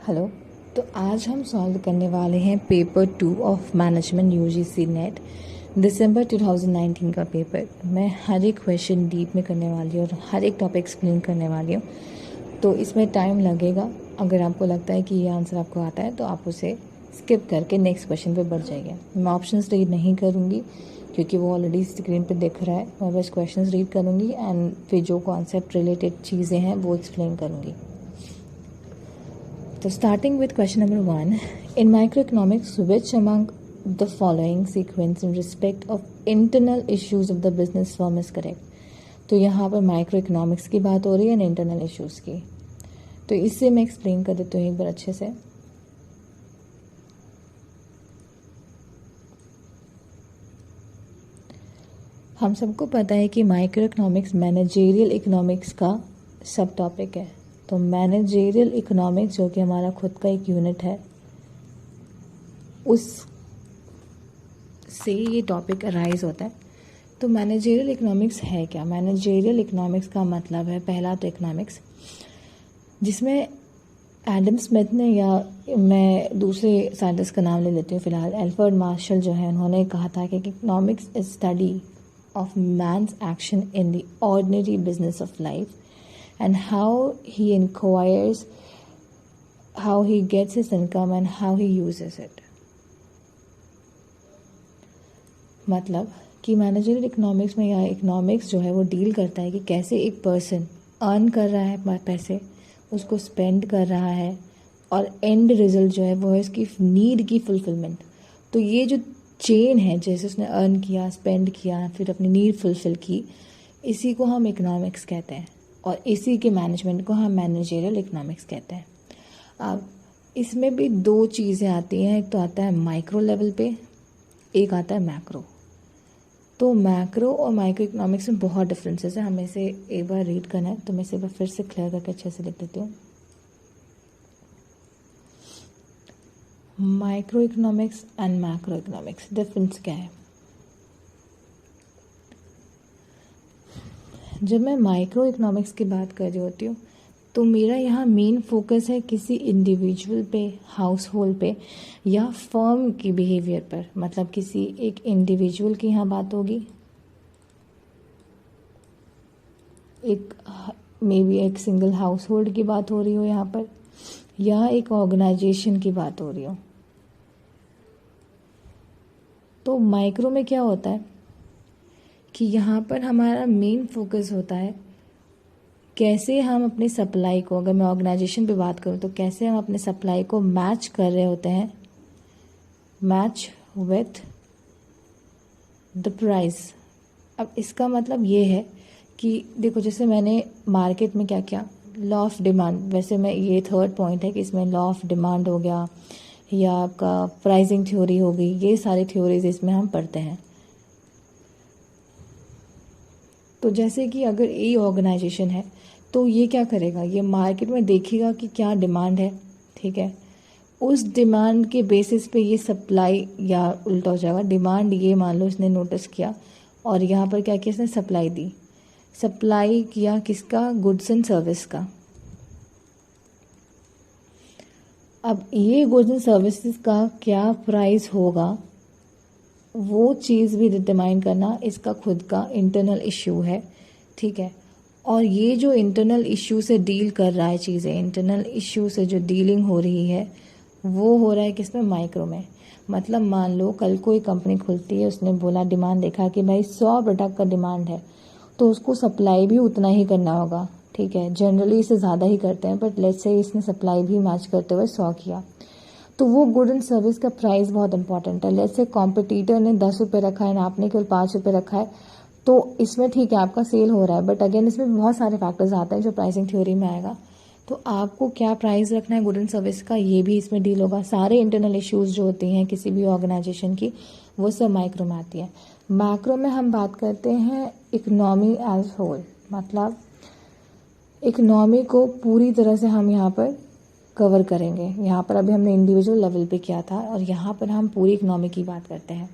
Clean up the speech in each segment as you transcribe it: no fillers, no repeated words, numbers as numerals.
Hello. तो आज हम सॉल्व करने वाले हैं paper 2 of management UGC NET December 2019 का पेपर। मैं हर एक क्वेश्चन डीप में करने वाली हूँ और हर एक टॉपिक एक्सप्लेन करने वाली हूँ, तो इसमें टाइम लगेगा। अगर आपको लगता है कि ये आंसर आपको आता है तो आप उसे स्किप करके नेक्स्ट क्वेश्चन पे बढ़ जाइए। मैं ऑप्शंस रीड नहीं करूँगी क्योंकि वो ऑलरेडी स्क्रीन पे दिख रहा है। मैं बस क्वेश्चंस रीड करूँगी एंड फिर जो कॉन्सेप्ट रिलेटेड चीज़ें हैं वो एक्सप्लेन करूँगी। So starting with question number 1, in microeconomics, which among the following sequence in respect of internal issues of the business firm is correct? तो यहाँ पर माइक्रो इकोनॉमिक्स की बात हो रही है इंटरनल इश्यूज़ की, तो इससे मैं एक्सप्लेन कर देती हूँ एक बार अच्छे से। हम सबको पता है कि माइक्रो इकोनॉमिक्स मैनेजेरियल इकोनॉमिक्स का सब टॉपिक है। तो मैनेजेरियल इकोनॉमिक्स जो कि हमारा खुद का एक यूनिट है, उस से ये टॉपिक अराइज होता है। तो मैनेजेरियल इकोनॉमिक्स है क्या? मैनेजेरियल इकोनॉमिक्स का मतलब है पहला तो इकोनॉमिक्स, जिसमें एडम स्मिथ ने, या मैं दूसरे साइंटिस्ट का नाम ले लेती हूँ फ़िलहाल, एल्फ्रेड मार्शल जो है, उन्होंने कहा था कि economics is study of man's action in the ordinary business of life and how he inquires, how he gets his income and how he uses it। मतलब कि मैनेजरियल इकोनॉमिक्स में या इकोनॉमिक्स जो है वो डील करता है कि कैसे एक पर्सन अर्न कर रहा है पैसे, उसको स्पेंड कर रहा है, और एंड रिजल्ट जो है वो है उसकी नीड की फुलफिलमेंट। तो ये जो चेन है, जैसे उसने अर्न किया, स्पेंड किया, फिर अपनी नीड फुलफिल की, इसी को हम इकोनॉमिक्स कहते हैं, और इसी के मैनेजमेंट को हम मैनेजेरियल इकोनॉमिक्स कहते हैं। अब इसमें भी दो चीज़ें आती हैं, एक तो आता है माइक्रो लेवल पे, एक आता है मैक्रो। तो मैक्रो और माइक्रो इकोनॉमिक्स में बहुत डिफरेंसेस है। हमें इसे एक बार रीड करना है, तो मैं इसे एक बार फिर से क्लियर करके अच्छे से लिख देती हूँ। Micro economics and macro economics difference क्या है? जब मैं माइक्रो इकोनॉमिक्स की बात कर रही होती हूँ तो मेरा यहाँ मेन फोकस है किसी इंडिविजुअल पे, हाउस होल्ड पे, या फर्म की बिहेवियर पर। मतलब किसी एक इंडिविजुअल की यहाँ बात होगी, एक मे बी एक सिंगल हाउस होल्ड की बात हो रही हो यहाँ पर, या एक ऑर्गेनाइजेशन की बात हो रही हो। तो माइक्रो में क्या होता है कि यहाँ पर हमारा मेन फोकस होता है कैसे हम अपनी सप्लाई को, अगर मैं ऑर्गेनाइजेशन पे बात करूँ तो कैसे हम अपने सप्लाई को मैच कर रहे होते हैं, मैच विथ द प्राइस। अब इसका मतलब ये है कि देखो, जैसे मैंने मार्केट में क्या किया, लॉ ऑफ डिमांड, वैसे मैं ये थर्ड पॉइंट है कि इसमें लॉ ऑफ डिमांड हो गया या आपका प्राइसिंग थ्योरी हो गई, ये सारी थ्योरीज इसमें हम पढ़ते हैं। तो जैसे कि अगर ये ऑर्गेनाइजेशन है तो ये क्या करेगा, ये मार्केट में देखेगा कि क्या डिमांड है, ठीक है, उस डिमांड के बेसिस पे ये सप्लाई, या उल्टा हो जाएगा, डिमांड ये मान लो इसने नोटिस किया और यहाँ पर क्या किया, इसने सप्लाई दी, सप्लाई किया किसका, गुड्स एंड सर्विस का। अब ये गुड्स एंड सर्विसेज का क्या प्राइस होगा, वो चीज़ भी डिटरमाइन करना इसका खुद का इंटरनल इश्यू है, ठीक है। और ये जो इंटरनल इश्यू से डील कर रहा है, चीज़ें इंटरनल इश्यू से जो डीलिंग हो रही है वो हो रहा है किसमें, माइक्रो में। मतलब मान लो कल कोई कंपनी खुलती है, उसने बोला, डिमांड देखा कि भाई 100 प्रोडक्ट का डिमांड है, तो उसको सप्लाई भी उतना ही करना होगा, ठीक है। जनरली इसे ज़्यादा ही करते हैं, बट लेट्स से इसने सप्लाई भी मैच करते हुए 100 किया, तो वो गुड एंड सर्विस का प्राइस बहुत इंपॉर्टेंट है। लेट्स से कॉम्पिटिटर ने 10 रुपये रखा है ना, आपने केवल 5 रुपये रखा है, तो इसमें ठीक है आपका सेल हो रहा है, बट अगेन इसमें बहुत सारे फैक्टर्स आते हैं जो प्राइसिंग थ्योरी में आएगा। तो आपको क्या प्राइस रखना है गुड एंड सर्विस का, ये भी इसमें डील होगा। सारे इंटरनल इश्यूज जो होती हैं किसी भी ऑर्गेनाइजेशन की, वो सब माइक्रो में आती है। मैक्रो में हम बात करते हैं इकोनॉमी एज होल, मतलब इकोनॉमी को पूरी तरह से हम यहाँ पर कवर करेंगे। यहाँ पर अभी हमने इंडिविजुअल लेवल पे किया था, और यहाँ पर हम पूरी इकोनॉमी की बात करते हैं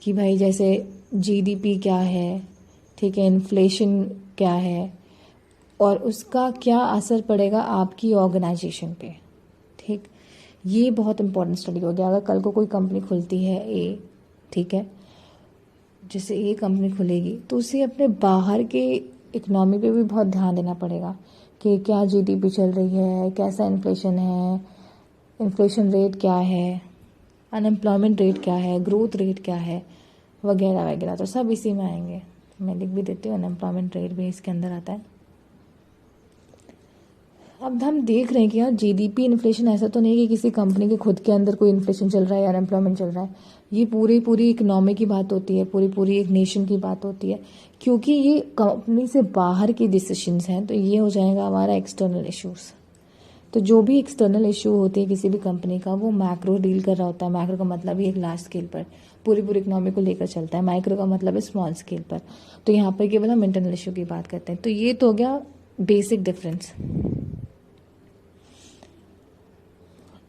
कि भाई जैसे जीडीपी क्या है, ठीक है, इन्फ्लेशन क्या है, और उसका क्या असर पड़ेगा आपकी ऑर्गेनाइजेशन पे। ठीक, ये बहुत इंपॉर्टेंट स्टडी हो गया। अगर कल को कोई कंपनी खुलती है ए, ठीक है, जैसे ए कंपनी खुलेगी तो उसे अपने बाहर के इकोनॉमी पे भी बहुत ध्यान देना पड़ेगा कि क्या जीडीपी चल रही है, कैसा इन्फ्लेशन है, इन्फ्लेशन रेट क्या है, अनएम्प्लॉयमेंट रेट क्या है, ग्रोथ रेट क्या है, वगैरह वगैरह, तो सब इसी में आएंगे। मैं लिख भी देती हूँ, अनएम्प्लॉयमेंट रेट भी इसके अंदर आता है। अब हम देख रहे हैं कि यार जीडीपी इन्फ्लेशन ऐसा तो नहीं कि किसी कंपनी के खुद के अंदर कोई इन्फ्लेशन चल रहा है या अनएम्प्लॉयमेंट चल रहा है, ये पूरी इकोनॉमी की बात होती है, पूरी एक नेशन की बात होती है, क्योंकि ये कंपनी से बाहर की डिसीशंस हैं, तो ये हो जाएगा हमारा एक्सटर्नल इश्यूज। तो जो भी एक्सटर्नल इशू होती है किसी भी कंपनी का, वो मैक्रो डील कर रहा होता है। मैक्रो का मतलब ही एक लार्ज स्केल पर पूरी इकोनॉमी को लेकर चलता है, माइक्रो का मतलब है स्मॉल स्केल पर। तो यहाँ पर केवल हम इंटरनल इशू की बात करते हैं। तो ये तो हो गया बेसिक डिफरेंस।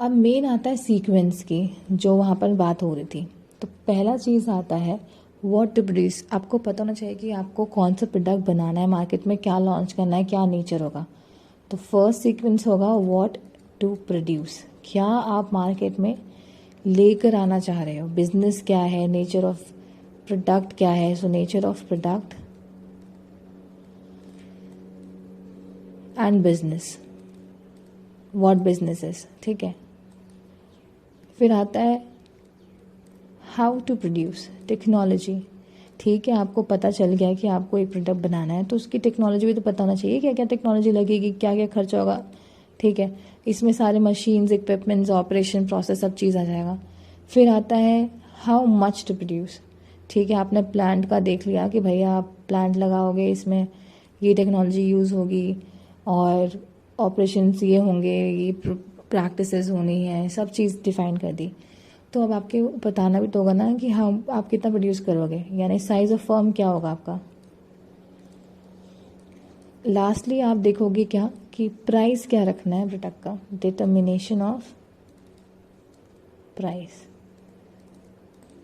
अब मेन आता है सीक्वेंस की, जो वहाँ पर बात हो रही थी। तो पहला चीज़ आता है व्हाट टू प्रोड्यूस। आपको पता होना चाहिए कि आपको कौन सा प्रोडक्ट बनाना है, मार्केट में क्या लॉन्च करना है, क्या नेचर होगा। तो फर्स्ट सीक्वेंस होगा व्हाट टू प्रोड्यूस, क्या आप मार्केट में लेकर आना चाह रहे हो, बिजनेस क्या है, नेचर ऑफ प्रोडक्ट क्या है। So nature of product and business, what business is, ठीक है। फिर आता है हाउ टू प्रोड्यूस, टेक्नोलॉजी। ठीक है, आपको पता चल गया कि आपको एक प्रोडक्ट बनाना है, तो उसकी टेक्नोलॉजी भी तो पता होना चाहिए, क्या क्या टेक्नोलॉजी लगेगी, क्या क्या खर्चा होगा, ठीक है। इसमें सारे मशीन्स, इक्विपमेंट्स, ऑपरेशन, प्रोसेस, सब चीज़ आ जाएगा। फिर आता है हाउ मच टू प्रोड्यूस। ठीक है, आपने प्लांट का देख लिया कि भैया आप प्लांट लगाओगे, इसमें ये टेक्नोलॉजी यूज़ होगी और ऑपरेशंस ये होंगे, ये प्रैक्टिसेस होनी है, सब चीज़ डिफाइन कर दी। तो अब आपके बताना भी तो होगा ना कि हाँ आप कितना प्रोड्यूस करोगे, यानी साइज ऑफ फर्म क्या होगा आपका। लास्टली आप देखोगे क्या कि प्राइस क्या रखना है प्रोडक्ट का, डिटर्मिनेशन ऑफ प्राइस।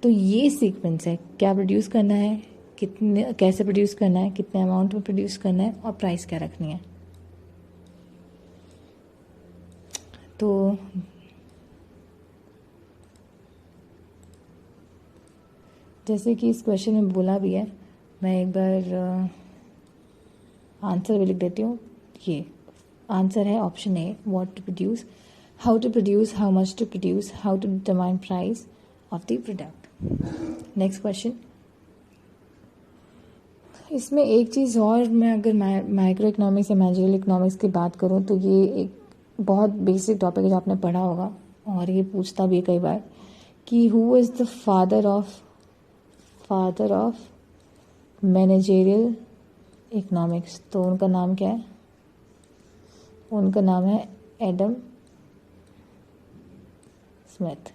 तो ये सीक्वेंस है, क्या प्रोड्यूस करना है, कितने, कैसे प्रोड्यूस करना है, कितने अमाउंट में प्रोड्यूस करना है, और प्राइस क्या रखनी है। तो जैसे कि इस क्वेश्चन में बोला भी है, मैं एक बार आंसर भी लिख देती हूँ। ये आंसर है option A, what to produce, how to produce, how much to produce, how to determine price of the product. Next question, इसमें एक चीज़ और, मैं अगर माइक्रो इकोनॉमिक्स या मैनेजरियल इकोनॉमिक्स की बात करूँ तो ये एक बहुत बेसिक टॉपिक है जो आपने पढ़ा होगा, और ये पूछता भी है कई बार कि who is the father of managerial economics. तो उनका नाम क्या है, उनका नाम है एडम स्मिथ।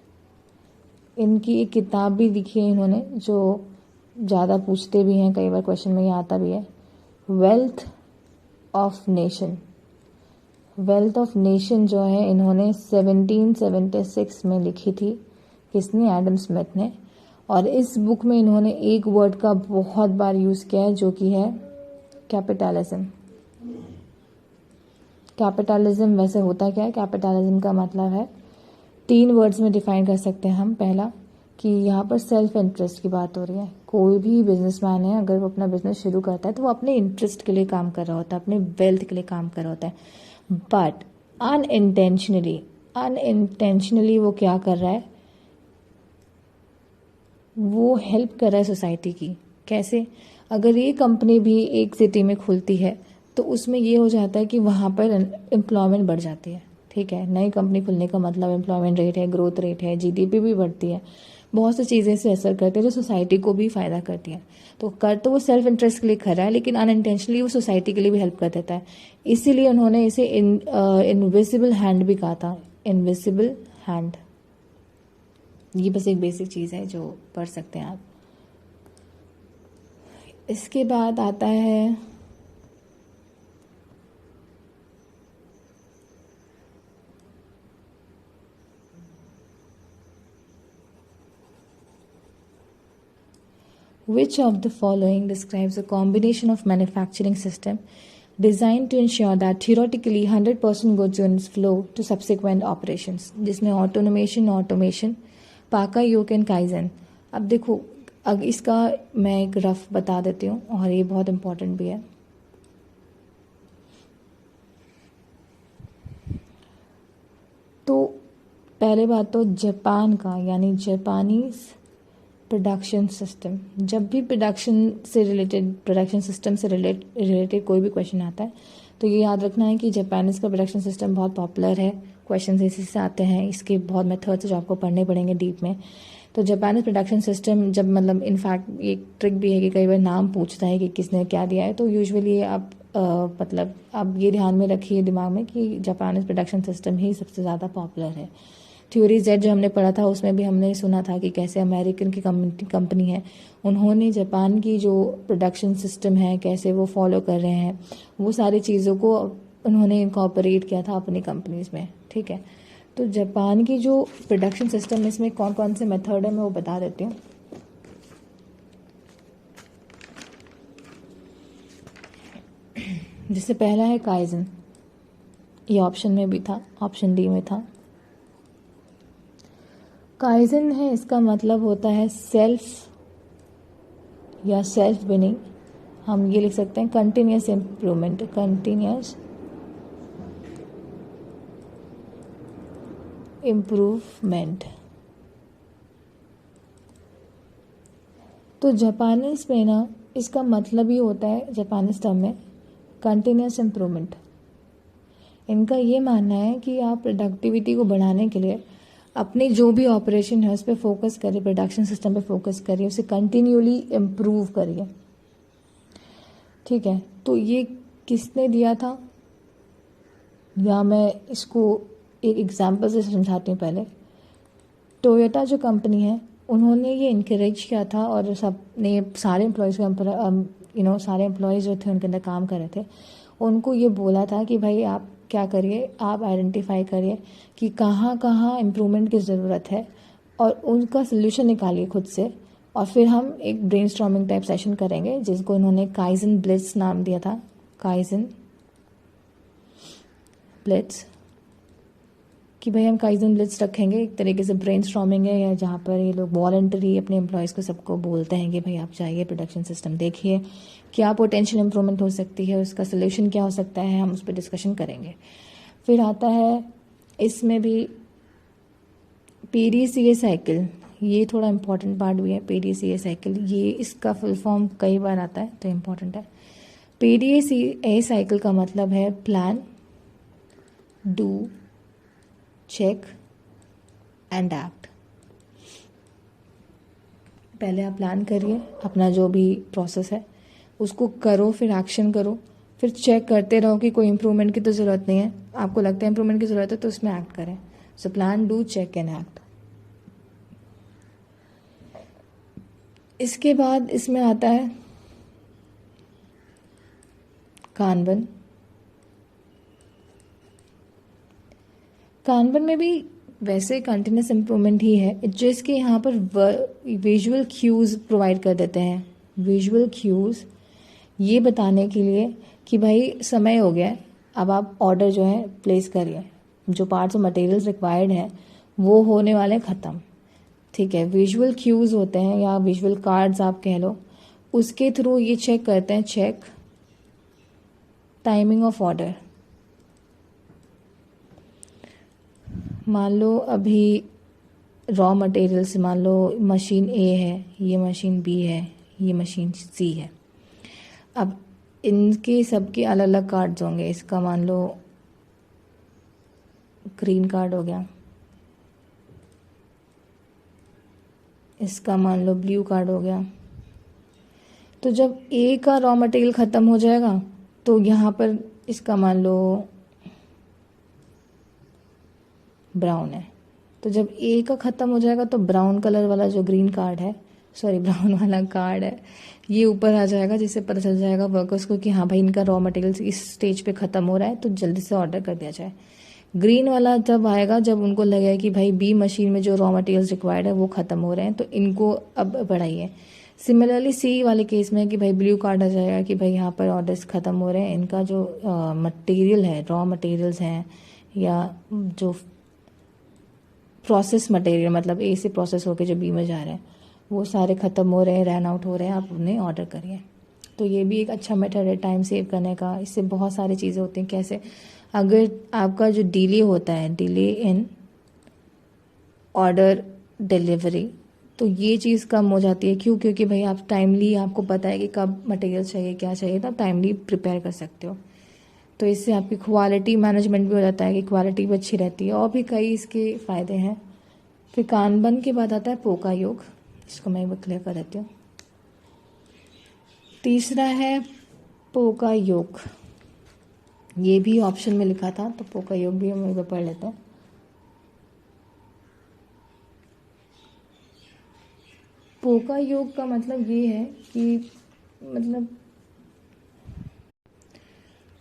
इनकी एक किताब भी लिखी है इन्होंने, जो ज़्यादा पूछते भी हैं, कई बार क्वेश्चन में ये आता भी है, wealth of nation. Wealth of nation जो है इन्होंने 1776 में लिखी थी, किसने, एडम स्मिथ ने। और इस बुक में इन्होंने एक वर्ड का बहुत बार यूज़ किया है, जो कि है कैपिटलिज्म। कैपिटलिज्म वैसे होता क्या है, कैपिटलिज्म का मतलब है, 3 वर्ड्स में डिफाइन कर सकते हैं हम। पहला कि यहाँ पर सेल्फ इंटरेस्ट की बात हो रही है। कोई भी बिजनेसमैन है, अगर वो अपना बिजनेस शुरू करता है तो वो अपने इंटरेस्ट के लिए काम कर रहा होता है, अपने वेल्थ के लिए काम कर रहा होता है। बट अनइंटेंशनली वो क्या कर रहा है, वो हेल्प कर रहा है सोसाइटी की। कैसे, अगर ये कंपनी भी एक सिटी में खुलती है तो उसमें ये हो जाता है कि वहाँ पर एम्प्लॉयमेंट बढ़ जाती है। ठीक है, नई कंपनी खुलने का मतलब एम्प्लॉयमेंट रेट है, ग्रोथ रेट है, जीडीपी भी बढ़ती है, बहुत सी चीज़ें से असर करती है जो सोसाइटी को भी फ़ायदा करती है। तो कर तो वो सेल्फ इंटरेस्ट के लिए कर रहा है, लेकिन अनइंटेंशनली वो सोसाइटी के लिए भी हेल्प कर देता है। इसीलिए उन्होंने इसे इनविजिबल हैंड भी कहा था, इनविजिबल हैंड। ये बस एक बेसिक चीज़ है जो पढ़ सकते हैं आप। इसके बाद आता है Which of the following describes a combination of manufacturing system designed to ensure that theoretically 100% goods units flow to subsequent operations, जिसमें automation, पाका योक एंड काइजन। अब देखो, अब इसका मैं एक रफ बता देती हूँ और ये बहुत इंपॉर्टेंट भी है। तो पहले बात तो जापान का, यानी जापानीज प्रोडक्शन सिस्टम, जब भी प्रोडक्शन सिस्टम से रिलेटेड कोई भी क्वेश्चन आता है तो ये याद रखना है कि जापानीज का प्रोडक्शन सिस्टम बहुत पॉपुलर है। क्वेश्चन इसी से आते हैं, इसके बहुत मेथड्स जो आपको पढ़ने पड़ेंगे डीप में। तो जापानीज प्रोडक्शन सिस्टम जब मतलब इनफैक्ट एक ट्रिक भी है कि कई बार नाम पूछता है कि किसने क्या दिया है, तो यूजुअली आप मतलब आप ये ध्यान में रखिए दिमाग में कि जापानीज प्रोडक्शन सिस्टम ही सबसे ज़्यादा पॉपुलर है। थ्योरी जेड जो हमने पढ़ा था उसमें भी हमने सुना था कि कैसे अमेरिकन की कंपनी है, उन्होंने जापान की जो प्रोडक्शन सिस्टम है कैसे वो फॉलो कर रहे हैं, वो सारी चीज़ों को उन्होंने इनकॉर्पोरेट किया था अपनी कंपनीज में। ठीक है, तो जापान की जो प्रोडक्शन सिस्टम, इसमें कौन कौन से मेथड है मैं वो बता देती हूँ। जिससे पहला है काइजन, ये ऑप्शन में भी था, ऑप्शन डी में था। काइजन है, इसका मतलब होता है सेल्फ या सेल्फ विनिंग। हम ये लिख सकते हैं कंटिन्यूस इम्प्रूवमेंट, कंटिन्यूस इम्प्रूवमेंट। तो जापानीज में ना इसका मतलब ही होता है, जापानीज टर्म में कंटिन्यूस इम्प्रूवमेंट। इनका ये मानना है कि आप प्रोडक्टिविटी को बढ़ाने के लिए अपनी जो भी ऑपरेशन है उस पर फोकस करिए, प्रोडक्शन सिस्टम पे फोकस करिए, उसे कंटिन्यूली इम्प्रूव करिए। ठीक है, तो ये किसने दिया था, या मैं इसको एक एग्जांपल से समझाती हूँ। पहले टोयोटा जो कंपनी है उन्होंने ये इनकरेज किया था और सब ने सारे एम्प्लॉयज़ को सारे एम्प्लॉयज़ जो थे उनके अंदर काम कर रहे थे, उनको ये बोला था कि भाई आप क्या करिए, आप आइडेंटिफाई करिए कि कहाँ कहाँ इम्प्रूवमेंट की ज़रूरत है और उनका सोल्यूशन निकालिए खुद से, और फिर हम एक ब्रेनस्टॉर्मिंग टाइप सेशन करेंगे जिसको उन्होंने काइजन ब्लिट्स नाम दिया था। काइजन ब्लिट्स, कि भाई हम काइजन ब्लिट्स रखेंगे, एक तरीके से ब्रेनस्टॉर्मिंग है, या जहाँ पर ये लोग वॉलंटरी अपने एम्प्लॉयज़ को सबको बोलते हैं कि भाई आप चाहिए प्रोडक्शन सिस्टम देखिए, क्या पोटेंशियल इम्प्रूवमेंट हो सकती है, उसका सोल्यूशन क्या हो सकता है, हम उस पर डिस्कशन करेंगे। फिर आता है इसमें भी PDCA साइकिल, ये थोड़ा इम्पॉर्टेंट पार्ट भी है। PDCA साइकिल, ये इसका फुल फॉर्म कई बार आता है तो इम्पॉर्टेंट है। PDCA साइकिल का मतलब है plan, do, check and act. पहले आप प्लान करिए अपना जो भी प्रोसेस है उसको करो, फिर एक्शन करो, फिर चेक करते रहो कि कोई इम्प्रूवमेंट की तो ज़रूरत नहीं है, आपको लगता है इम्प्रूवमेंट की ज़रूरत है तो उसमें एक्ट करें। So plan, do, check and act. इसके बाद इसमें आता है कानबन। कानबन में भी वैसे कंटिन्यूस इम्प्रूवमेंट ही है, जिसके यहाँ पर विजुअल क्यूज़ प्रोवाइड कर देते हैं। विजुअल क्यूज़ ये बताने के लिए कि भाई समय हो गया है, अब आप ऑर्डर जो है प्लेस करिए, जो पार्ट्स और मटेरियल्स रिक्वायर्ड हैं वो होने वाले ख़त्म। ठीक है, विजुअल क्यूज़ होते हैं या विजुअल कार्ड्स आप कह लो, उसके थ्रू ये चेक करते हैं, चेक टाइमिंग ऑफ ऑर्डर। मान लो अभी रॉ मटेरियल्स, मान लो मशीन A है, ये मशीन B है, ये मशीन C है। अब इनके सबके अलग अलग कार्ड्स होंगे। इसका मान लो ग्रीन कार्ड हो गया, इसका मान लो ब्लू कार्ड हो गया। तो जब A का रॉ मटेरियल ख़त्म हो जाएगा तो यहाँ पर इसका मान लो ब्राउन है, तो जब A का ख़त्म हो जाएगा तो ब्राउन कलर वाला जो ग्रीन कार्ड है, ब्राउन वाला कार्ड है, ये ऊपर आ जाएगा, जिससे पता चल जाएगा वर्कर्स को कि हाँ भाई इनका रॉ मटेरियल्स इस स्टेज पे ख़त्म हो रहा है तो जल्दी से ऑर्डर कर दिया जाए। ग्रीन वाला तब आएगा जब उनको लगेगा कि भाई B मशीन में जो रॉ मटेरियल्स रिक्वायर्ड है वो ख़त्म हो रहे हैं तो इनको अब बढ़ाइए। सिमिलरली सी वाले केस में कि भाई ब्लू कार्ड आ जाएगा कि भाई यहाँ पर ऑर्डर्स ख़त्म हो रहे हैं, इनका जो मटेरियल है, रॉ मटेरियल्स हैं या जो प्रोसेस मटेरियल मतलब ए से प्रोसेस होकर जो बी में जा रहे हैं वो सारे ख़त्म हो रहे हैं, रन आउट हो रहे हैं, आप उन्हें ऑर्डर करिए। तो ये भी एक अच्छा मेथड है टाइम सेव करने का। इससे बहुत सारी चीज़ें होती हैं। कैसे, अगर आपका जो डिले होता है, डिले इन ऑर्डर डिलीवरी, तो ये चीज़ कम हो जाती है। क्यों? क्योंकि भाई आप टाइमली, आपको पता है कि कब मटेरियल चाहिए, क्या चाहिए, तो आप टाइमली प्रिपेयर कर सकते हो। तो इससे आपकी क्वालिटी मैनेजमेंट भी हो जाता है कि क्वालिटी भी अच्छी रहती है। और भी कई इसके फ़ायदे हैं। फिर कानबन के बाद आता है पोका योग, इसको मैं भी क्लियर कर देती हूँ। तीसरा है पोका योग, ये भी ऑप्शन में लिखा था, तो पोका योग भी हम एक बार पढ़ लेते हैं। पोका योग का मतलब ये है कि मतलब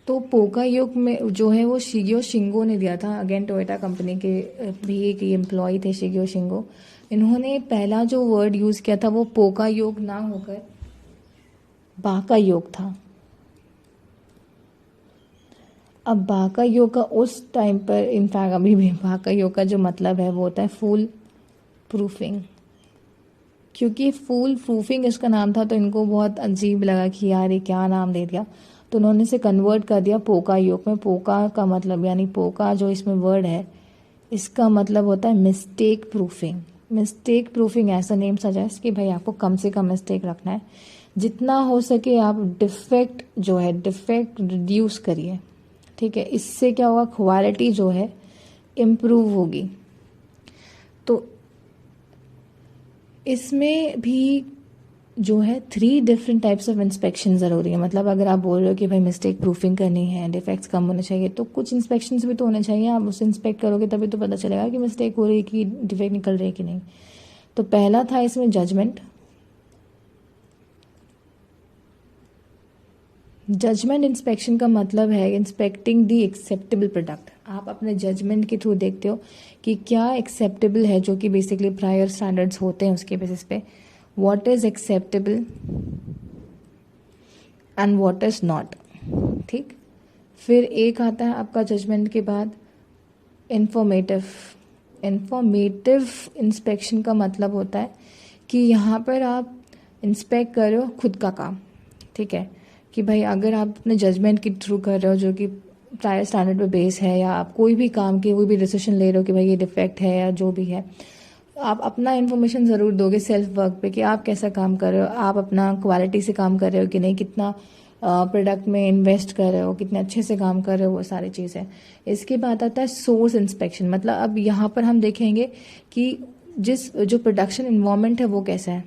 तो पोका योग में जो है वो शिगियो शिंगो ने दिया था। अगेन टोयोटा कंपनी के भी एक एम्प्लॉय थे शिगियो शिंगो। इन्होंने पहला जो वर्ड यूज़ किया था वो पोका योग ना होकर बाका योग था। अब बाका योग का उस टाइम पर, इनफैक्ट अभी भी बाका योग का जो मतलब है वो होता है फूल प्रूफिंग। क्योंकि फूल प्रूफिंग इसका नाम था तो इनको बहुत अजीब लगा कि यार ये क्या नाम दे दिया, तो उन्होंने इसे कन्वर्ट कर दिया पोका योग में। पोका का मतलब, यानी पोका जो इसमें वर्ड है, इसका मतलब होता है मिस्टेक प्रूफिंग। मिस्टेक प्रूफिंग ऐसा नेम सजेस्ट कि भाई आपको कम से कम मिस्टेक रखना है, जितना हो सके आप डिफेक्ट जो है, डिफेक्ट रिड्यूस करिए। ठीक है, इससे क्या होगा, क्वालिटी जो है इम्प्रूव होगी। तो इसमें भी जो है 3 डिफरेंट टाइप्स ऑफ इंस्पेक्शन ज़रूरी है। मतलब अगर आप बोल रहे हो कि भाई मिस्टेक प्रूफिंग करनी है, डिफेक्ट्स कम होने चाहिए, तो कुछ इंस्पेक्शंस भी तो होने चाहिए। आप उसे इंस्पेक्ट करोगे तभी तो पता चलेगा कि मिस्टेक हो रही है, कि डिफेक्ट निकल रही है कि नहीं। तो पहला था इसमें जजमेंट। जजमेंट इंस्पेक्शन का मतलब है इंस्पेक्टिंग द एक्सेप्टेबल प्रोडक्ट। आप अपने जजमेंट के थ्रू देखते हो कि क्या एक्सेप्टेबल है, जो कि बेसिकली प्रायर स्टैंडर्ड्स होते हैं उसके बेसिस पे, what is acceptable and what is not. ठीक, फिर एक आता है आपका जजमेंट के बाद इंफॉर्मेटिव। इंफॉर्मेटिव इंस्पेक्शन का मतलब होता है कि यहाँ पर आप इंस्पेक्ट कर रहे हो खुद का काम। ठीक है, कि भाई अगर आप अपने जजमेंट के थ्रू कर रहे हो जो कि प्रायर स्टैंडर्ड पे बेस है, या आप कोई भी काम की कोई भी डिसीजन ले रहे हो कि भाई ये डिफेक्ट है या जो भी है, आप अपना इन्फॉर्मेशन ज़रूर दोगे सेल्फ वर्क पे कि आप कैसा काम कर रहे हो, आप अपना क्वालिटी से काम कर रहे हो कि नहीं, कितना प्रोडक्ट में इन्वेस्ट कर रहे हो, कितने अच्छे से काम कर रहे हो, वो सारी चीज़ें। इसके बाद आता है सोर्स इंस्पेक्शन। मतलब अब यहाँ पर हम देखेंगे कि जो प्रोडक्शन इन्वायरमेंट है वो कैसा है।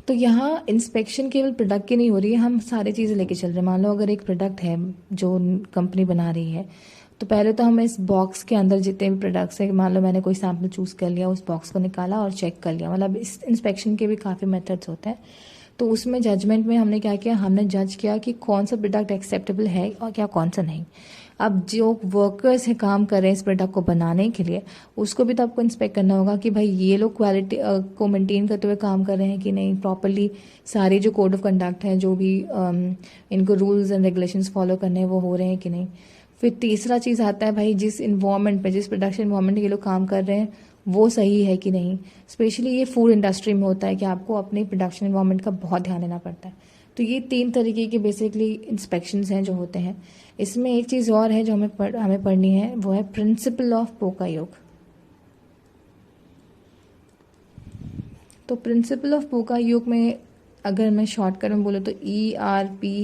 तो यहाँ इंस्पेक्शन केवल प्रोडक्ट की नहीं हो रही है, हम सारी चीज़ें लेके चल रहे हैं। मान लो अगर एक प्रोडक्ट है जो कंपनी बना रही है, तो पहले तो हमें इस बॉक्स के अंदर जितने भी प्रोडक्ट्स हैं, मान लो मैंने कोई सैम्पल चूज़ कर लिया, उस बॉक्स को निकाला और चेक कर लिया। मतलब इस इंस्पेक्शन के भी काफ़ी मेथड्स होते हैं। तो उसमें जजमेंट में हमने क्या किया, हमने जज किया कि कौन सा प्रोडक्ट एक्सेप्टेबल है और क्या कौन सा नहीं। अब जो वर्कर्स हैं काम कर रहे हैं इस प्रोडक्ट को बनाने के लिए, उसको भी तो आपको इंस्पेक्ट करना होगा कि भाई ये लोग क्वालिटी को मेंटेन करते हुए काम कर रहे हैं कि नहीं, प्रॉपरली सारे जो कोड ऑफ कंडक्ट हैं, जो भी इनको रूल्स एंड रेगुलेशंस फॉलो करने हैं वो हो रहे हैं कि नहीं। फिर तीसरा चीज़ आता है भाई जिस इन्वायरमेंट पे, जिस प्रोडक्शन इन्वायरमेंट के लोग काम कर रहे हैं वो सही है कि नहीं। स्पेशली ये फूड इंडस्ट्री में होता है कि आपको अपने प्रोडक्शन इन्वायरमेंट का बहुत ध्यान देना पड़ता है। तो ये 3 तरीके के बेसिकली इंस्पेक्शंस हैं जो होते हैं। इसमें एक चीज़ और है जो हमें पढ़नी है, वो है प्रिंसिपल ऑफ पोका योग। तो प्रिंसिपल ऑफ पोका योग में अगर मैं शॉर्टकट में बोलूँ तो ERPFDM।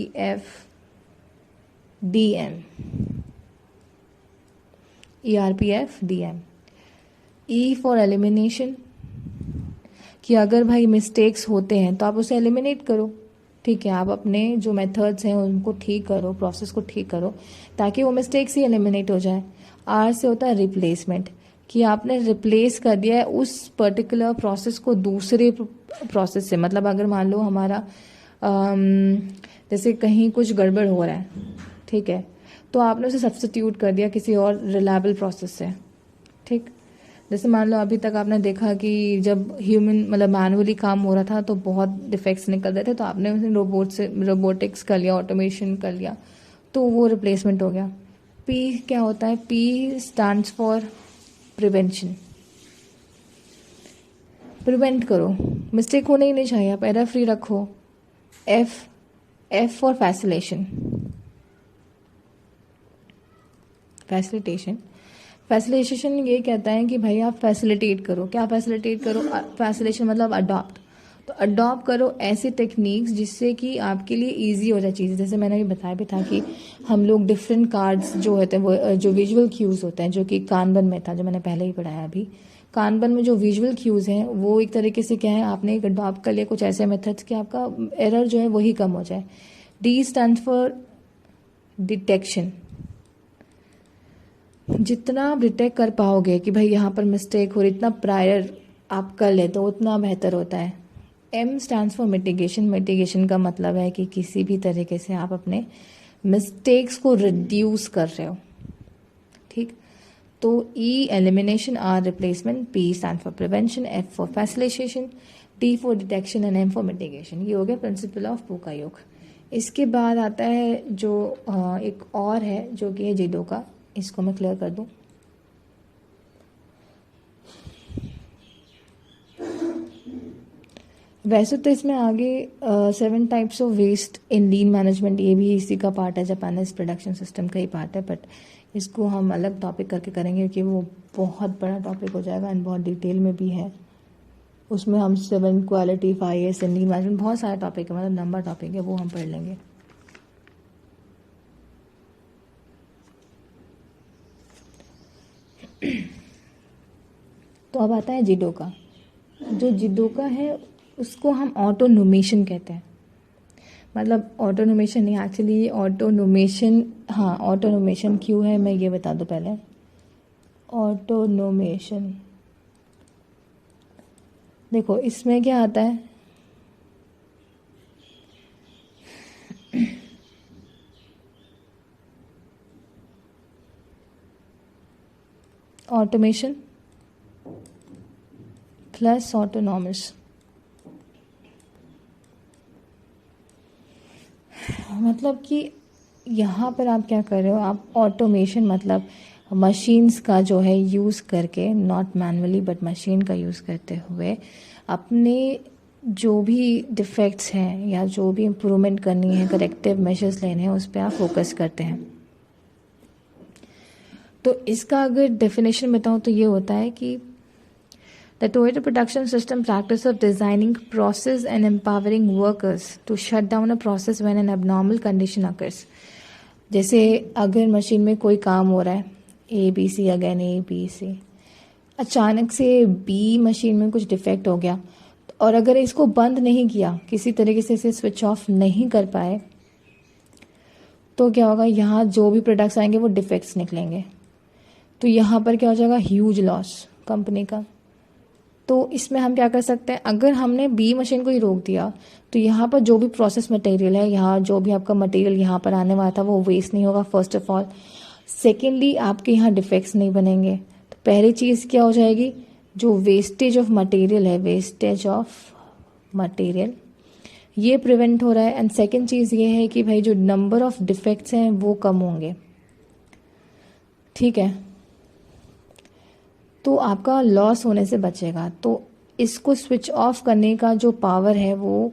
E फॉर एलिमिनेशन, कि अगर भाई मिस्टेक्स होते हैं तो आप उसे एलिमिनेट करो। ठीक है, आप अपने जो मेथड्स हैं उनको ठीक करो, प्रोसेस को ठीक करो ताकि वो मिस्टेक्स ही एलिमिनेट हो जाए। R से होता है रिप्लेसमेंट, कि आपने रिप्लेस कर दिया है उस पर्टिकुलर प्रोसेस को दूसरे प्रोसेस से। मतलब अगर मान लो हमारा जैसे कहीं कुछ गड़बड़ हो रहा है, ठीक है, तो आपने उसे सब्स्टिट्यूट कर दिया किसी और रिलायबल प्रोसेस से। ठीक, जैसे मान लो अभी तक आपने देखा कि जब ह्यूमन मतलब मैनुअली काम हो रहा था तो बहुत डिफेक्ट्स निकल रहे थे, तो आपने उसे रोबोटिक्स कर लिया, ऑटोमेशन कर लिया, तो वो रिप्लेसमेंट हो गया। पी क्या होता है? P stands for prevention. Prevent करो, मिस्टेक होने ही नहीं चाहिए, आप एरर फ्री रखो। F F for facilitation, facilitation. Facilitation ये कहता है कि भाई आप फैसिलिटेट करो। क्या फैसिलिटेट करो? फैसिलेशन मतलब अडॉप्ट। तो अडॉप्ट करो ऐसे टेक्निक्स जिससे कि आपके लिए इजी हो जाए चीज़। जैसे मैंने भी बताया भी था कि हम लोग डिफरेंट कार्ड्स जो होते हैं, वो जो विजुअल क्यूज़ होते हैं, जो कि कानबन में था, जो मैंने पहले ही पढ़ाया अभी। कानबन में जो विजुअल क्यूज़ हैं वो एक तरीके से क्या है, आपने एक अडॉप्ट कर लिया कुछ ऐसे मेथड्स कि आपका एरर जो है वही कम हो जाए। D stand for detection. जितना आप डिटेक्ट कर पाओगे कि भाई यहाँ पर मिस्टेक हो रही, इतना प्रायर आप कर ले तो उतना बेहतर होता है। M stands for mitigation. Mitigation का मतलब है कि किसी भी तरीके से आप अपने मिस्टेक्स को रिड्यूस कर रहे हो, ठीक। तो E elimination, R replacement, P stand for prevention, F for facilitation, D for detection and M for mitigation. ये हो गया प्रिंसिपल ऑफ पू का योग। इसके बाद आता है जो एक और है जो कि है जिडो का। इसको मैं क्लियर कर दूं। वैसे तो इसमें आगे 7 types of waste in lean management, ये भी इसी का पार्ट है, जापानीज प्रोडक्शन सिस्टम का ही पार्ट है, बट इसको हम अलग टॉपिक करके करेंगे क्योंकि वो बहुत बड़ा टॉपिक हो जाएगा एंड बहुत डिटेल में भी है। उसमें हम 7 क्वालिटी 5 इन लीन मैनेजमेंट, बहुत सारे टॉपिक है, मतलब नंबर टॉपिक है, वो हम पढ़ लेंगे। तो अब आता है जिडो का। जो जिडो का है उसको हम ऑटोनोमेशन कहते हैं। मतलब ऑटोनोमेशन नहीं, एक्चुअली ऑटोनोमेशन, हाँ ऑटोनोमेशन क्यों है मैं ये बता दूं पहले। ऑटोनोमेशन देखो इसमें क्या आता है, ऑटोमेशन प्लस ऑटोनॉमस। मतलब कि यहाँ पर आप क्या कर रहे हो, आप ऑटोमेशन मतलब मशीन्स का जो है यूज़ करके, नॉट मैनुअली बट मशीन का यूज़ करते हुए अपने जो भी डिफेक्ट्स हैं या जो भी इम्प्रूवमेंट करनी है, करेक्टिव मेजर्स लेने हैं, उस पर आप फोकस करते हैं। तो इसका अगर डेफिनेशन बताऊँ तो ये होता है कि The Toyota production system practice of designing process and empowering workers to shut down a process when an abnormal condition occurs. जैसे अगर मशीन में कोई काम हो रहा है, ABC अगेन ABC, अचानक से B मशीन में कुछ डिफेक्ट हो गया और अगर इसको बंद नहीं किया, किसी तरीके से इसे स्विच ऑफ नहीं कर पाए, तो क्या होगा, यहाँ जो भी प्रोडक्ट्स आएंगे वो डिफेक्ट्स निकलेंगे। तो यहाँ पर क्या हो जाएगा, ह्यूज लॉस कंपनी का। तो इसमें हम क्या कर सकते हैं, अगर हमने बी मशीन को ही रोक दिया तो यहाँ पर जो भी प्रोसेस मटेरियल है, यहाँ जो भी आपका मटेरियल यहाँ पर आने वाला था वो वेस्ट नहीं होगा फर्स्ट ऑफ ऑल। सेकेंडली आपके यहाँ डिफेक्ट्स नहीं बनेंगे। तो पहली चीज़ क्या हो जाएगी, जो वेस्टेज ऑफ मटेरियल है, वेस्टेज ऑफ मटेरियल ये प्रिवेंट हो रहा है। एंड सेकेंड चीज़ ये है कि भाई जो नंबर ऑफ डिफेक्ट्स हैं वो कम होंगे, ठीक है, तो आपका लॉस होने से बचेगा। तो इसको स्विच ऑफ करने का जो पावर है वो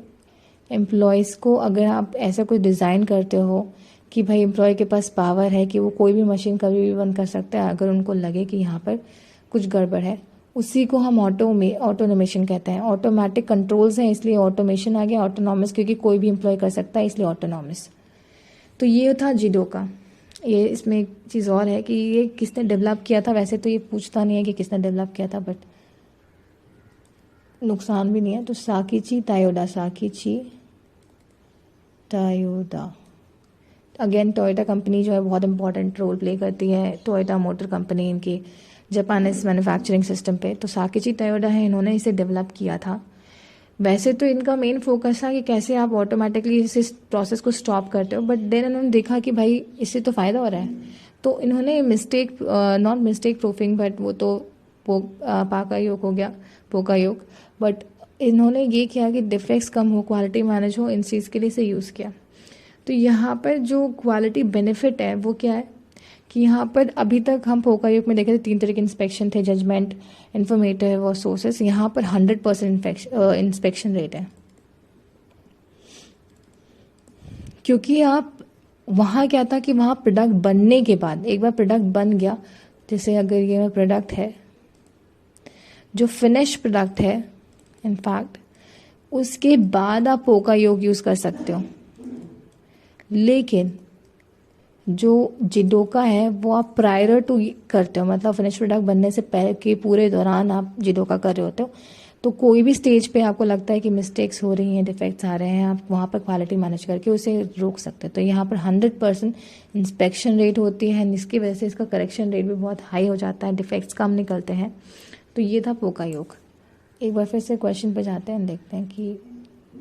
एम्प्लॉयज़ को, अगर आप ऐसा कोई डिज़ाइन करते हो कि भाई एम्प्लॉय के पास पावर है कि वो कोई भी मशीन कभी भी बंद कर सकता है अगर उनको लगे कि यहाँ पर कुछ गड़बड़ है, उसी को हम ऑटोनोमेशन कहते हैं। ऑटोमेटिक कंट्रोल्स हैं इसलिए ऑटोमेशन आ गया। ऑटोनॉमस क्योंकि कोई भी एम्प्लॉय कर सकता है इसलिए ऑटोनॉमस। तो ये था जिडो का। ये इसमें एक चीज़ और है कि ये किसने डेवलप किया था, वैसे तो ये पूछता नहीं है कि किसने डेवलप किया था, बट नुकसान भी नहीं है। तो साकीची टायोडा, साकीची टायोडा अगेन टोयोटा कंपनी जो है बहुत इंपॉर्टेंट रोल प्ले करती है, टोयोटा मोटर कंपनी इनकी जापानीज मैन्युफैक्चरिंग सिस्टम पे। तो साकीची टायोडा है, इन्होंने इसे डेवलप किया था। वैसे तो इनका मेन फोकस था कि कैसे आप ऑटोमेटिकली इस प्रोसेस को स्टॉप करते हो, बट देन उन्होंने देखा कि भाई इससे तो फ़ायदा हो रहा है, तो इन्होंने mistake, not mistake proofing, but वो तो पाका योग हो गया, पोका योग। बट इन्होंने ये किया कि डिफेक्ट्स कम हो, क्वालिटी मैनेज हो, इन चीज़ के लिए इसे यूज़ किया। तो यहाँ पर जो क्वालिटी बेनिफिट है वो क्या है कि यहाँ पर अभी तक हम पोका योग में देखे थे 3 तरह के इंस्पेक्शन थे, जजमेंट, इन्फॉर्मेटिव और सोर्सेस। यहाँ पर 100% इंस्पेक्शन रेट है, क्योंकि आप वहाँ क्या था कि वहाँ प्रोडक्ट बनने के बाद, एक बार प्रोडक्ट बन गया, जैसे अगर ये मेरा प्रोडक्ट है, जो फिनिश प्रोडक्ट है इनफैक्ट, उसके बाद आप पोका योग यूज़ कर सकते हो। लेकिन जो जिडोका है वो आप प्रायर टू करते हो, मतलब फिनिश प्रोडक्ट बनने से पहले के पूरे दौरान आप जिडोका कर रहे होते हो। तो कोई भी स्टेज पे आपको लगता है कि मिस्टेक्स हो रही हैं, डिफेक्ट्स आ रहे हैं, आप वहाँ पर क्वालिटी मैनेज करके उसे रोक सकते हो। तो यहाँ पर 100% इंस्पेक्शन रेट होती है, जिसकी वजह से इसका करेक्शन रेट भी बहुत हाई हो जाता है, डिफेक्ट्स कम निकलते हैं। तो ये था पोका योग। एक बार फिर से क्वेश्चन पे जाते हैं, देखते हैं कि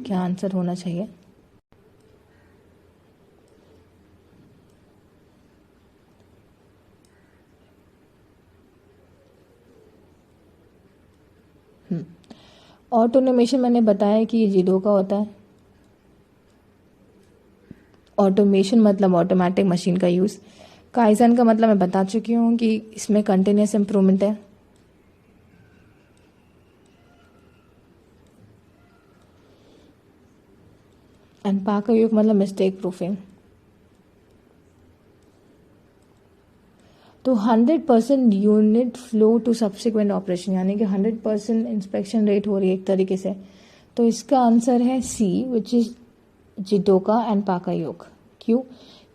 क्या आंसर होना चाहिए। ऑटोमेशन मैंने बताया कि ये जिडो का होता है। ऑटोमेशन मतलब ऑटोमेटिक मशीन का यूज़। काइजन का मतलब मैं बता चुकी हूँ कि इसमें कंटिन्यूस इम्प्रूवमेंट है। एंड पाका योग मतलब मिस्टेक प्रूफिंग। तो 100% unit flow to subsequent operation, यानी कि 100% इंस्पेक्शन रेट हो रही है एक तरीके से। तो इसका आंसर है सी, विच इज जिडोका एंड पाका योग। क्यों?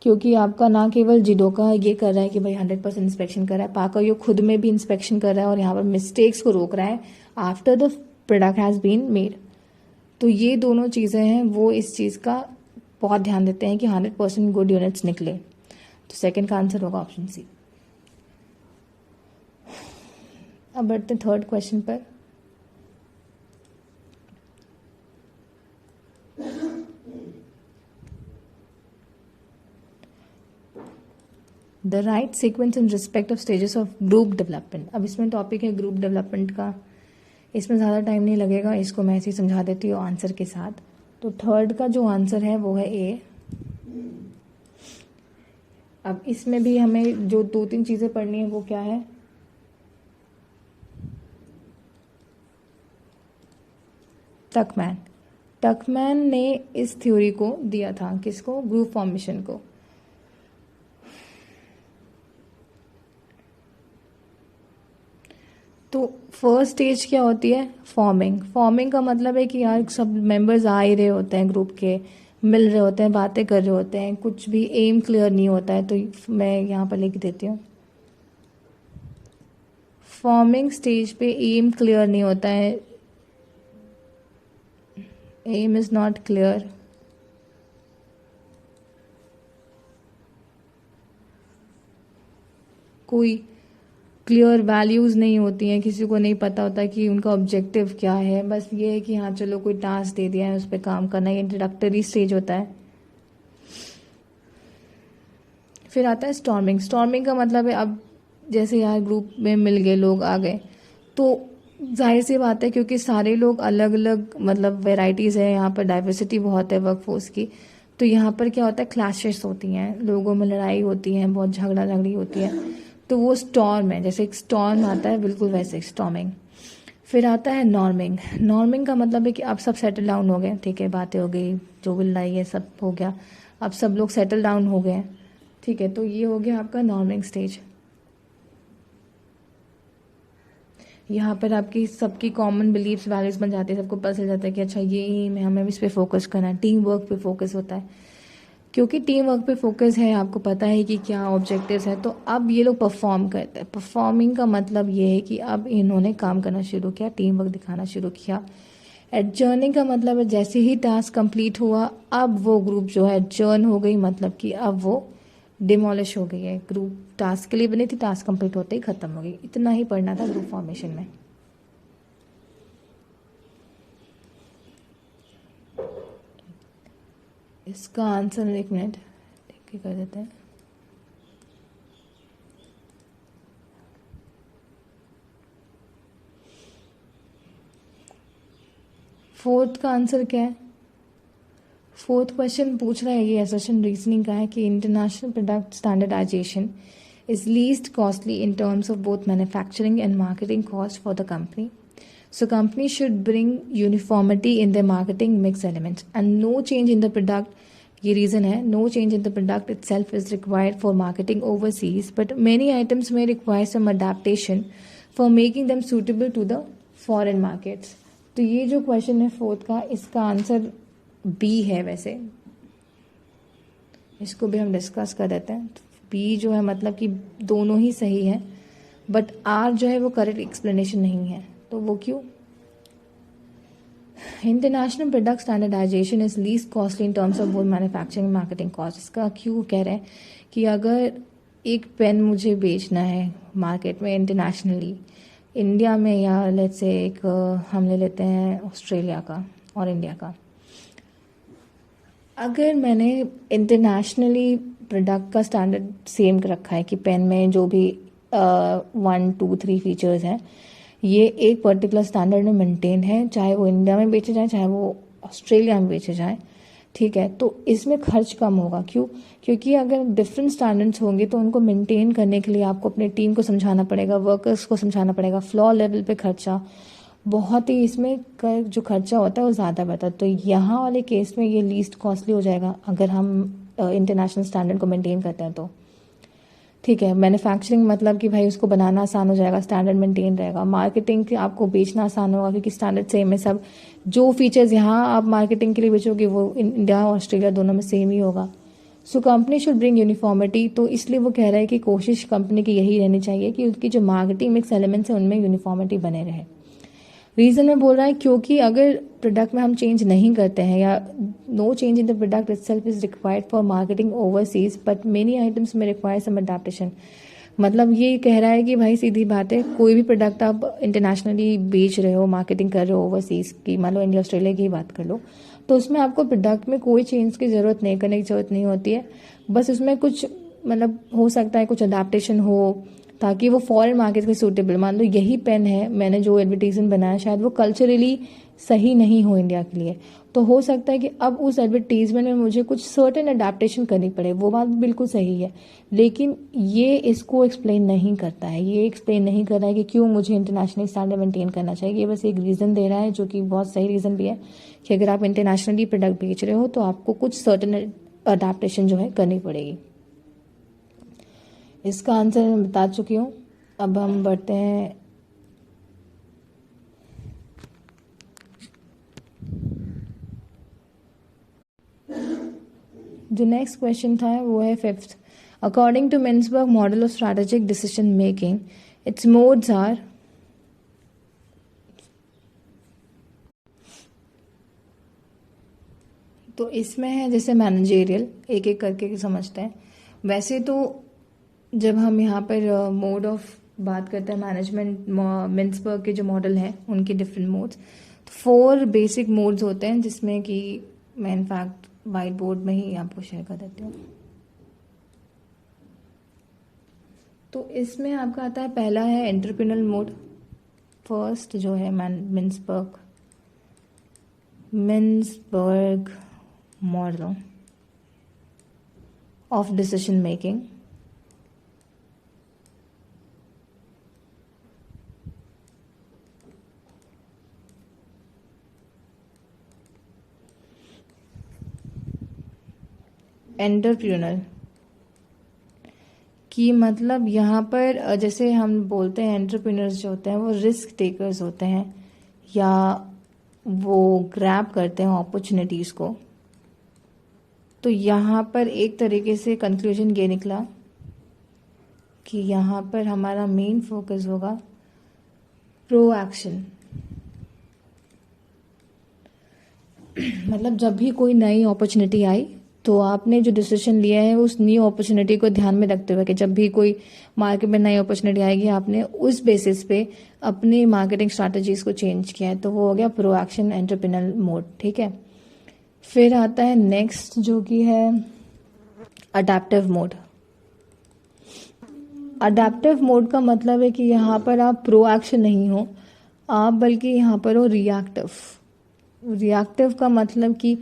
क्योंकि आपका ना केवल जिडोका ये कर रहा है कि भाई 100% इंस्पेक्शन कर रहा है, पाका योग खुद में भी इंस्पेक्शन कर रहा है और यहाँ पर मिस्टेक्स को रोक रहा है after the product has been made. तो ये दोनों चीज़ें हैं, वो इस चीज़ का बहुत ध्यान देते हैं कि 100% गुड यूनिट्स निकले। तो सेकंड का आंसर होगा ऑप्शन सी। अब बढ़ते थर्ड क्वेश्चन पर। The right sequence in respect of stages of group development. अब इसमें टॉपिक है ग्रुप डेवलपमेंट का, इसमें ज़्यादा टाइम नहीं लगेगा, इसको मैं ऐसे ही समझा देती हूँ आंसर के साथ। तो थर्ड का जो आंसर है वो है ए। अब इसमें भी हमें जो 2-3 चीज़ें पढ़नी है वो क्या है, टकमैन। टकमैन ने इस थ्योरी को दिया था, किसको? ग्रुप फॉर्मेशन को। तो फर्स्ट स्टेज क्या होती है? फॉर्मिंग। फॉर्मिंग का मतलब है कि यार सब मेंबर्स आ ही रहे होते हैं ग्रुप के, मिल रहे होते हैं, बातें कर रहे होते हैं, कुछ भी एम क्लियर नहीं होता है। तो मैं यहाँ पर लिख देती हूँ, फॉर्मिंग स्टेज पे एम क्लियर नहीं होता है, एम इज नॉट क्लियर। कोई क्लियर वैल्यूज़ नहीं होती हैं, किसी को नहीं पता होता कि उनका ऑब्जेक्टिव क्या है। बस ये है कि हाँ चलो कोई टास्क दे दिया है, उस पर काम करना। ये इंट्रोडक्टरी स्टेज होता है। फिर आता है स्टॉर्मिंग। स्टॉर्मिंग का मतलब है अब जैसे यार ग्रुप में मिल गए, लोग आ गए, तो जाहिर सी बात है क्योंकि सारे लोग अलग अलग, मतलब वेराइटीज़ है यहाँ पर, डाइवर्सिटी बहुत है वर्कफोर्स की। तो यहाँ पर क्या होता है, क्लैशेस होती हैं, लोगों में लड़ाई होती है, बहुत झगड़ा झगड़ी होती है। तो वो स्टॉर्म है, जैसे एक स्टॉर्म आता है बिल्कुल वैसे स्टॉर्मिंग। फिर आता है नॉर्मिंग। नॉर्मिंग का मतलब है कि अब सब सेटल डाउन हो गए, ठीक है, बातें हो गई, जो भी लड़ाई है सब हो गया, अब सब लोग सेटल डाउन हो गए, ठीक है। तो ये हो गया आपका नॉर्मिंग स्टेज। यहाँ पर आपकी सबकी कॉमन बिलीव्स वैल्यूज बन जाती है, सबको पता चल जाता है कि अच्छा ये एम है, हमें इस पे फोकस करना है। टीम वर्क पे फोकस होता है, क्योंकि टीम वर्क पे फोकस है, आपको पता है कि क्या ऑब्जेक्टिव्स है। तो अब ये लोग परफॉर्म करते हैं। परफॉर्मिंग का मतलब ये है कि अब इन्होंने काम करना शुरू किया, टीम वर्क दिखाना शुरू किया। एडजर्निंग का मतलब है जैसे ही टास्क कंप्लीट हुआ, अब वो ग्रुप जो है एडजर्न हो गई, मतलब कि अब वो डिमोलिश हो गई है। ग्रुप टास्क के लिए बनी थी, टास्क कंप्लीट होते ही खत्म हो गई। इतना ही पढ़ना था ग्रुप फॉर्मेशन में। इसका आंसर 1 मिनट देख के कर देते हैं। फोर्थ का आंसर क्या है? फोर्थ क्वेश्चन पूछ रहा है, ये असर्शन रीजनिंग का है कि international product standardisation is least costly in terms of both manufacturing and marketing cost for the company. So companies should bring uniformity in their marketing mix elements and no change in the product. ये reason है, no change in the product itself is required for marketing overseas, but many items may require some adaptation for making them suitable to the foreign markets. तो ये जो question है fourth का, इसका answer B है। वैसे इसको भी हम डिस्कस कर देते हैं। बी जो है मतलब कि दोनों ही सही है, बट आर जो है वो करेक्ट एक्सप्लेनेशन नहीं है। तो वो क्यों? International product standardisation is least costly in terms of both manufacturing and marketing cost. इसका क्यों कह रहे हैं कि अगर एक पेन मुझे बेचना है मार्केट में इंटरनेशनली, इंडिया में, या लेट्स से एक हम ले लेते हैं ऑस्ट्रेलिया का और इंडिया का, अगर मैंने इंटरनेशनली प्रोडक्ट का स्टैंडर्ड सेम रखा है कि पेन में जो भी 1 2 3 फीचर्स हैं ये एक पर्टिकुलर स्टैंडर्ड में मेंटेन है, चाहे वो इंडिया में बेचे जाए चाहे वो ऑस्ट्रेलिया में बेचे जाए, ठीक है, तो इसमें खर्च कम होगा। क्यों? क्योंकि अगर डिफरेंट स्टैंडर्ड्स होंगे तो उनको मेंटेन करने के लिए आपको अपने टीम को समझाना पड़ेगा, वर्कर्स को समझाना पड़ेगा, फ्लोर लेवल पे खर्चा बहुत ही, इसमें जो खर्चा होता है वो ज़्यादा बढ़ता है। तो यहाँ वाले केस में ये लीस्ट कॉस्टली हो जाएगा अगर हम इंटरनेशनल स्टैंडर्ड को मेंटेन करते हैं तो, ठीक है। मैन्युफैक्चरिंग मतलब कि भाई उसको बनाना आसान हो जाएगा, स्टैंडर्ड मेंटेन रहेगा। मार्केटिंग आपको बेचना आसान होगा क्योंकि स्टैंडर्ड सेम है, सब जो फीचर्स यहाँ आप मार्केटिंग के लिए बेचोगे वो इंडिया और ऑस्ट्रेलिया दोनों में सेम ही होगा। So company should bring uniformity, तो इसलिए वो कह रहा है कि कोशिश कंपनी की यही रहनी चाहिए कि उसकी जो मार्केटिंग मिक्स एलिमेंट्स है उनमें यूनिफॉर्मिटी बने रहे। रीज़न में बोल रहा है क्योंकि अगर प्रोडक्ट में हम चेंज नहीं करते हैं या no change in the product itself is required for marketing overseas but many items में रिक्वायर सम अडेप्टेशन। मतलब ये कह रहा है कि भाई सीधी बात है, कोई भी प्रोडक्ट आप इंटरनेशनली बेच रहे हो, मार्केटिंग कर रहे हो ओवरसीज की, मान लो इंडिया ऑस्ट्रेलिया की ही बात कर लो, तो उसमें आपको प्रोडक्ट में कोई चेंज की ज़रूरत नहीं, करने की ज़रूरत नहीं होती है। बस उसमें कुछ मतलब हो सकता है कुछ अडेप्टेशन हो ताकि वो फॉरेन मार्केट के सूटेबल, मान लो यही पेन है, मैंने जो एडवर्टीजमेंट बनाया शायद वो कल्चरली सही नहीं हो इंडिया के लिए, तो हो सकता है कि अब उस एडवर्टीजमेंट में मुझे कुछ सर्टेन अडेप्टेशन करनी पड़े, वो बात बिल्कुल सही है। लेकिन ये इसको एक्सप्लेन नहीं करता है, ये एक्सप्लेन नहीं कर रहा है कि क्यों मुझे इंटरनेशनल स्टैंडर्ड मेंटेन करना चाहिए। ये बस एक रीज़न दे रहा है जो कि बहुत सही रीज़न भी है कि अगर आप इंटरनेशनली प्रोडक्ट बेच रहे हो तो आपको कुछ सर्टेन अडेप्टेशन जो है करनी पड़ेगी। इसका आंसर मैं बता चुकी हूँ। अब हम बढ़ते हैं जो नेक्स्ट क्वेश्चन था वो है fifth. According to Mintzberg model of strategic decision making its modes are, तो इसमें है जैसे मैनेजेरियल, एक एक करके समझते हैं। वैसे तो जब हम यहाँ पर मोड ऑफ बात करते हैं मैनेजमेंट, मिन्सबर्ग के जो मॉडल हैं उनके डिफरेंट मोड्स, तो 4 बेसिक मोड्स होते हैं जिसमें कि मैं इनफैक्ट वाइट बोर्ड में ही आपको शेयर कर देती हूँ। तो इसमें आपका आता है, पहला है एंटरप्रेन्योरल मोड, फर्स्ट जो है मिन्सबर्ग model of decision making. Entrepreneurial की मतलब यहाँ पर जैसे हम बोलते हैं एंटरप्रेन्योर्स जो होते हैं वो रिस्क टेकर्स होते हैं या वो ग्रैब करते हैं अपॉर्चुनिटीज़ को। तो यहाँ पर एक तरीके से कंक्लूजन ये निकला कि यहाँ पर हमारा मेन फोकस होगा प्रोएक्शन। मतलब जब भी कोई नई अपॉर्चुनिटी आई तो आपने जो डिसीजन लिया है उस न्यू अपॉर्चुनिटी को ध्यान में रखते हुए कि जब भी कोई मार्केट में नई अपॉर्चुनिटी आएगी आपने उस बेसिस पे अपनी मार्केटिंग स्ट्रैटेजीज को चेंज किया है, तो वो हो गया प्रोएक्शन एंटरप्रेन्योरल मोड, ठीक है। फिर आता है नेक्स्ट जो कि है अडैप्टिव मोड। अडैप्टिव मोड का मतलब है कि यहाँ पर आप प्रोएक्शन नहीं हो आप, बल्कि यहाँ पर हो रिएक्टिव। रिएक्टिव का मतलब कि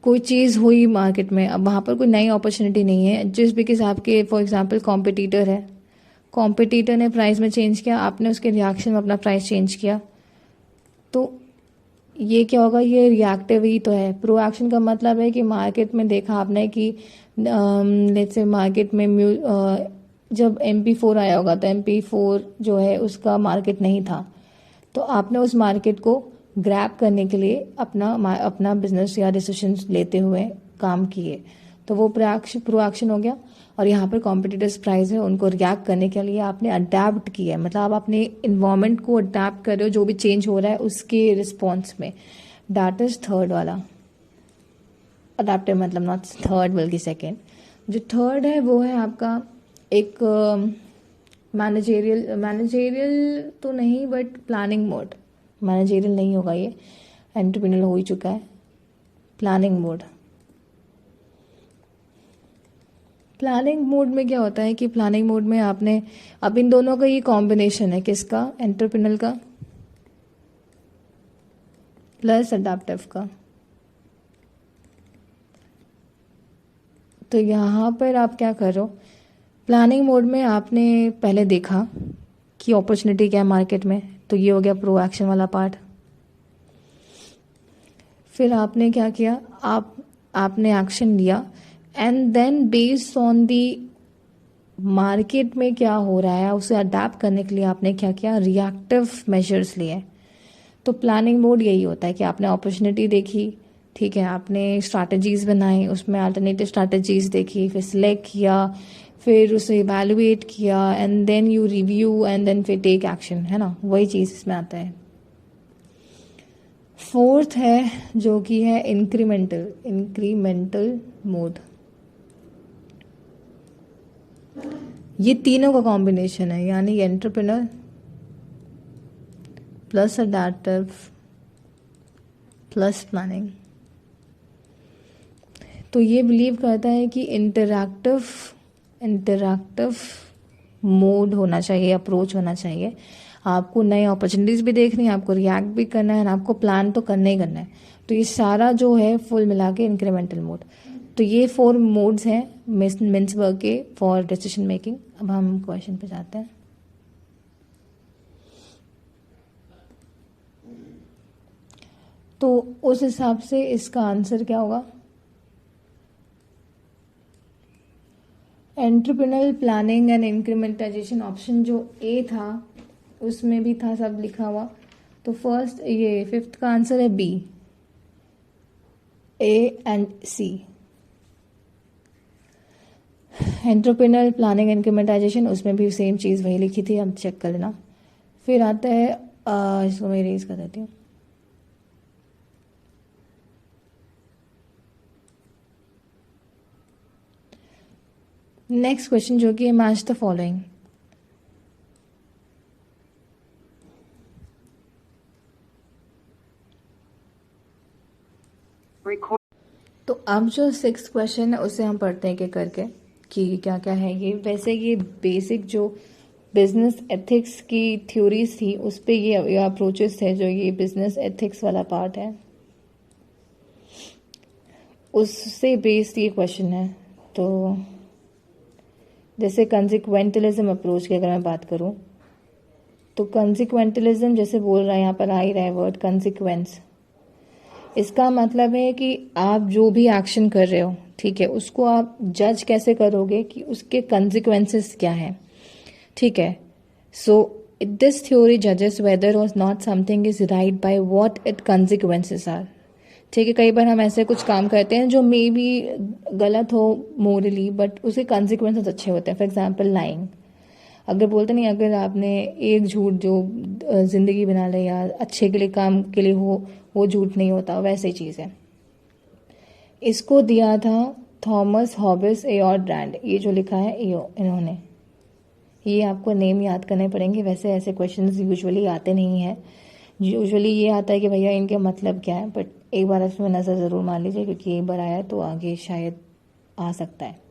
कोई चीज़ हुई मार्केट में, अब वहाँ पर कोई नई अपॉर्चुनिटी नहीं है, जिस बिकॉज आपके फॉर एग्जांपल कॉम्पिटिटर है, कॉम्पिटिटर ने प्राइस में चेंज किया, आपने उसके रिएक्शन में अपना प्राइस चेंज किया, तो ये क्या होगा, ये रिएक्टिव ही तो है। प्रोएक्शन का मतलब है कि मार्केट में देखा आपने कि लेट्स से मार्केट में जब MP4 आया होगा तो MP4 जो है उसका मार्केट नहीं था, तो आपने उस मार्केट को ग्रैब करने के लिए अपना बिजनेस या डिसीजंस लेते हुए काम किए, तो वो प्रोएक्शन हो गया। और यहाँ पर कॉम्पिटिटर्स प्राइस है, उनको रिएक्ट करने के लिए आपने अडेप्ट किया है, मतलब आप अपने इन्वायरमेंट को अडेप्ट कर रहे हो जो भी चेंज हो रहा है उसके रिस्पॉन्स में। दैट इज थर्ड वाला। अडेप्टिव मतलब नॉट थर्ड बल्कि सेकेंड। जो थर्ड है वो है आपका एक मैनेजेरियल तो नहीं बट प्लानिंग मोड। मैनेजेरियल नहीं होगा, ये एंटरप्रेन्योर हो ही चुका है। Planning mode. प्लानिंग मोड में क्या होता है कि प्लानिंग मोड में आपने, अब इन दोनों का ये कॉम्बिनेशन है, किसका, एंटरप्रेन्योर का प्लस अडेप्टिव का। तो यहाँ पर आप क्या कर रहे हो, प्लानिंग मोड में आपने पहले देखा कि अपॉर्चुनिटी क्या है मार्केट में, तो ये हो गया प्रोएक्शन वाला पार्ट। फिर आपने क्या किया, आपने एक्शन लिया, and then based on the market में क्या हो रहा है उसे अडेप्ट करने के लिए आपने क्या किया, रिएक्टिव मेजर्स लिए। तो प्लानिंग मोड यही होता है कि आपने अपॉर्चुनिटी देखी, ठीक है, आपने स्ट्रैटेजीज बनाई, उसमें अल्टरनेटिव स्ट्रैटेजीज देखी, फिर सिलेक्ट किया, फिर उसे इवैल्यूएट किया, and then you review and then फिर टेक एक्शन, है ना, वही चीज़ इसमें आता है। फोर्थ है जो कि है इंक्रीमेंटल मोड। ये तीनों का कॉम्बिनेशन है, यानी entrepreneur plus adaptive plus planning. तो ये बिलीव करता है कि इंटरैक्टिव मोड होना चाहिए, अप्रोच होना चाहिए। आपको नए अपॉर्चुनिटीज़ भी देखनी है, आपको रिएक्ट भी करना है, आपको प्लान तो करना ही करना है। तो ये सारा जो है फुल मिला के इंक्रीमेंटल मोड। तो ये 4 मोड्स हैं मिन्सबर्ग के फॉर डिसीजन मेकिंग। अब हम क्वेश्चन पे जाते हैं। तो उस हिसाब से इसका आंसर क्या होगा, एंटरप्रेन्योर प्लानिंग एंड इंक्रीमेंटाइजेशन। ऑप्शन जो ए था उसमें भी था सब लिखा हुआ, तो फर्स्ट ये फिफ्थ का आंसर है B, A and C. Entrepreneur planning incrementisation, उसमें भी सेम चीज़ वही लिखी थी, अब चेक कर लेना। फिर आता है इसको मैं इरेज कर देती हूँ। नेक्स्ट क्वेश्चन जो कि है मैच द फॉलोइंग। तो अब जो 6th क्वेश्चन है उसे हम पढ़ते हैं कि करके कि क्या क्या है ये। वैसे ये बेसिक जो बिजनेस एथिक्स की थ्योरीज थी उस पे ये अप्रोचेस थे, जो ये बिजनेस एथिक्स वाला पार्ट है उससे बेस्ड ये क्वेश्चन है। तो जैसे कंसिक्वेंटलिज्म अप्रोच की अगर मैं बात करूं, तो कंसिक्वेंटलिज्म जैसे बोल रहा है, यहाँ पर आ ही रहा है वर्ड कंसिक्वेंस। इसका मतलब है कि आप जो भी एक्शन कर रहे हो, ठीक है, उसको आप जज कैसे करोगे कि उसके कंसिक्वेंसेस क्या हैं, ठीक है। सो दिस थ्योरी जजेस वेदर और not something is right by what it consequences are, ठीक है। कई बार हम ऐसे कुछ काम करते हैं जो मे बी गलत हो मोरली, बट उसके कंसिक्वेंसेस अच्छे होते हैं। फॉर एग्जाम्पल लाइंग, अगर बोलते नहीं, अगर आपने एक झूठ जो जिंदगी बना ले या अच्छे के लिए काम के लिए हो, वो झूठ नहीं होता, वैसे ही चीज़ है। इसको दिया था थॉमस हॉबिस एयॉर्ड ब्रांड, ये जो लिखा है इन्होंने, ये आपको नेम याद करने पड़ेंगे। वैसे ऐसे क्वेश्चंस यूजुअली आते नहीं हैं, यूजुअली ये आता है कि भैया इनके मतलब क्या है, बट एक बार इसमें नज़र ज़रूर मार लीजिए क्योंकि एक बार आया तो आगे शायद आ सकता है।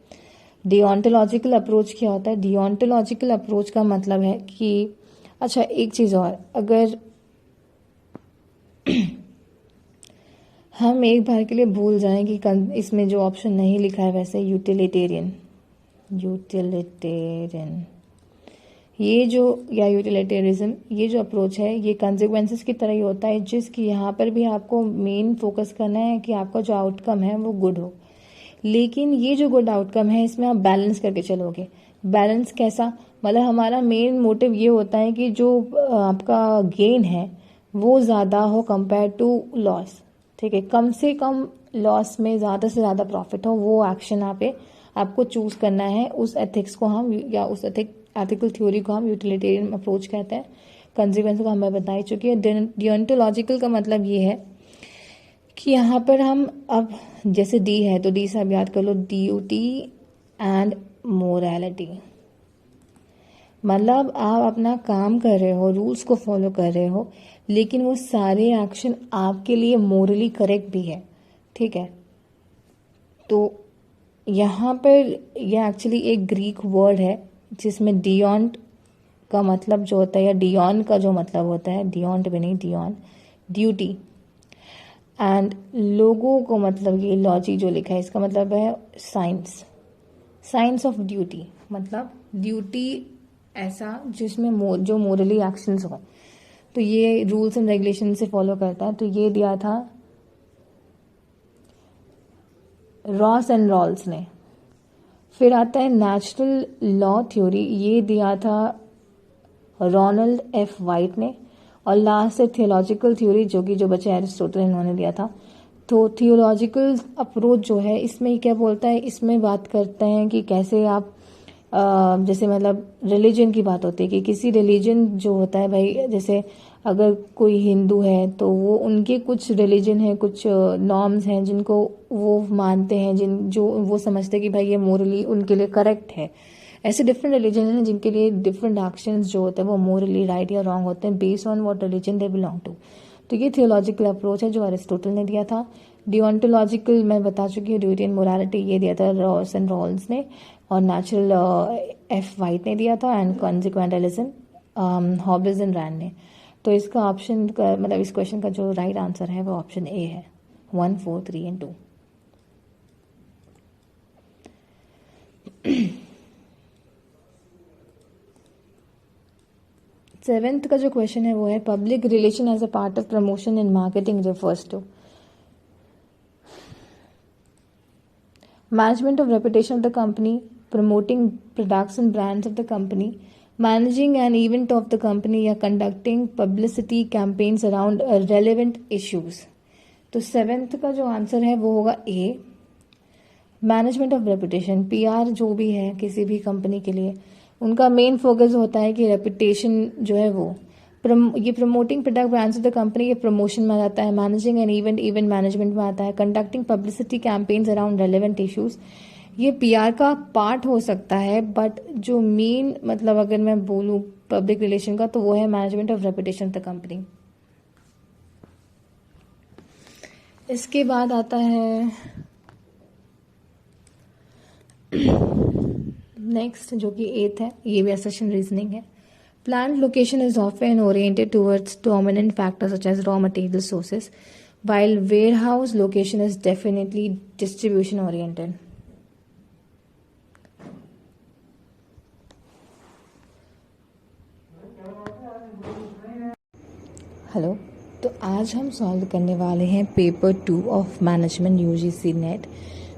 डिओंटोलॉजिकल अप्रोच क्या होता है, डिओंटोलॉजिकल अप्रोच का मतलब है कि अच्छा एक चीज़ और, अगर हम एक बार के लिए भूल जाएं कि इसमें जो ऑप्शन नहीं लिखा है वैसे यूटिलिटेरियन, ये जो या यूटिलिटेरिज्म, ये जो अप्रोच है ये कंसिक्वेंसेस की तरह ही होता है, जिसकी यहाँ पर भी आपको मेन फोकस करना है कि आपका जो आउटकम है वो गुड हो। लेकिन ये जो गुड आउटकम है इसमें आप बैलेंस करके चलोगे। बैलेंस कैसा, मतलब हमारा मेन मोटिव ये होता है कि जो आपका गेन है वो ज़्यादा हो कंपेयर टू लॉस, ठीक है, कम से कम लॉस में ज़्यादा से ज़्यादा प्रॉफिट हो, वो एक्शन यहाँ पे आपको चूज करना है। उस एथिक्स को हम या उस एथिकल थ्योरी को हम यूटिलिटेरियन अप्रोच कहते हैं। कंसिक्वेंस को हमें बता ही चुकी है। डियोंटोलॉजिकल का मतलब ये है कि यहाँ पर हम अब जैसे डी है तो डी से आप याद कर लो, ड्यूटी एंड मोरालिटी, मतलब आप अपना काम कर रहे हो, रूल्स को फॉलो कर रहे हो, लेकिन वो सारे एक्शन आपके लिए मोरली करेक्ट भी है, ठीक है। तो यहाँ पर यह एक्चुअली एक ग्रीक वर्ड है जिसमें डियोंट का मतलब जो होता है, या डियोन का जो मतलब होता है, डियोंट भी नहीं, डियोन ड्यूटी, एंड लोगों को मतलब ये लॉजी जो लिखा है इसका मतलब है साइंस, साइंस ऑफ ड्यूटी, मतलब ड्यूटी ऐसा जिसमें जो मोरली एक्शंस हो, तो ये रूल्स एंड रेगुलेशन से फॉलो करता है। तो ये दिया था रॉस एंड रॉल्स ने। फिर आता है नेचुरल लॉ थ्योरी, ये दिया था रोनाल्ड एफ वाइट ने। और लास्ट है थियोलॉजिकल थ्योरी, जो बचे एरिस्टोटल इन्होंने दिया था। तो थियोलॉजिकल अप्रोच जो है इसमें क्या बोलता है, इसमें बात करते हैं कि कैसे आप जैसे मतलब रिलीजन की बात होती है कि किसी रिलीजन जो होता है भाई, जैसे अगर कोई हिंदू है तो वो उनके कुछ रिलीजन है, कुछ नॉर्म्स हैं जिनको वो मानते हैं, जो वो समझते हैं कि भाई ये मोरली उनके लिए करेक्ट है। ऐसे डिफरेंट रिलीजन हैं जिनके लिए डिफरेंट एक्शंस जो होते हैं वो मोरली राइट या रॉन्ग होते हैं based on what religion they belong to. तो ये थियोलॉजिकल अप्रोच है जो अरिस्टोटल ने दिया था। डियोंटोलॉजिकल मैं बता चुकी हूँ, ड्यूटी एंड मोरालिटी ये दिया था रॉस एंड रॉल्स ने, और नेचुरल एफ वाइट ने दिया था, एंड कॉन्सिक्वेंटलिज्म हॉब्स एंड रैंड ने। तो इसका ऑप्शन का मतलब इस क्वेश्चन का जो राइट आंसर है वो ऑप्शन ए है, 1, 4, 3 एंड 2। सेवेंथ का जो क्वेश्चन है वो है public relation as a part of promotion in marketing refers to management of reputation of the company, promoting products and brands of the company, managing an event of the company या conducting publicity campaigns around relevant issues। तो seventh का जो answer है वो होगा ए, management of reputation. PR जो भी है किसी भी कंपनी के लिए, उनका मेन फोकस होता है कि रेपुटेशन जो है वो ये promoting product brands of the company, ये प्रमोशन में आता है। मैनेजिंग एन इवेंट मैनेजमेंट में आता है। Conducting publicity campaigns around relevant issues, ये पीआर का पार्ट हो सकता है, बट जो मेन मतलब अगर मैं बोलूँ पब्लिक रिलेशन का तो वो है management of reputation of the company. इसके बाद आता है नेक्स्ट जो कि 8th है, ये भी असर्शन रीजनिंग है। Plant location is often oriented towards dominant factors such as raw material sources, while warehouse location is definitely distribution oriented. Hello, तो आज हम सॉल्व करने वाले हैं paper 2 of management UGC NET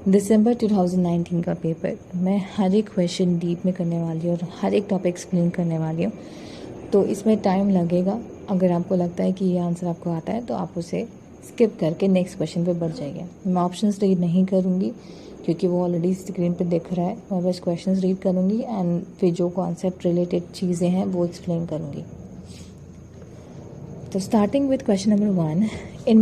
December 2019 का पेपर। मैं हर एक क्वेश्चन डीप में करने वाली हूँ और हर एक टॉपिक एक्सप्लेन करने वाली हूँ, तो इसमें टाइम लगेगा। अगर आपको लगता है कि ये आंसर आपको आता है तो आप उसे स्किप करके नेक्स्ट क्वेश्चन पे बढ़ जाइए। मैं ऑप्शंस रीड नहीं करूँगी क्योंकि वो ऑलरेडी स्क्रीन पे दिख रहा है। मैं बस क्वेश्चंस रीड करूँगी एंड फिर जो कॉन्सेप्ट रिलेटेड चीज़ें हैं वो एक्सप्लेन करूँगी। तो starting with question number 1, in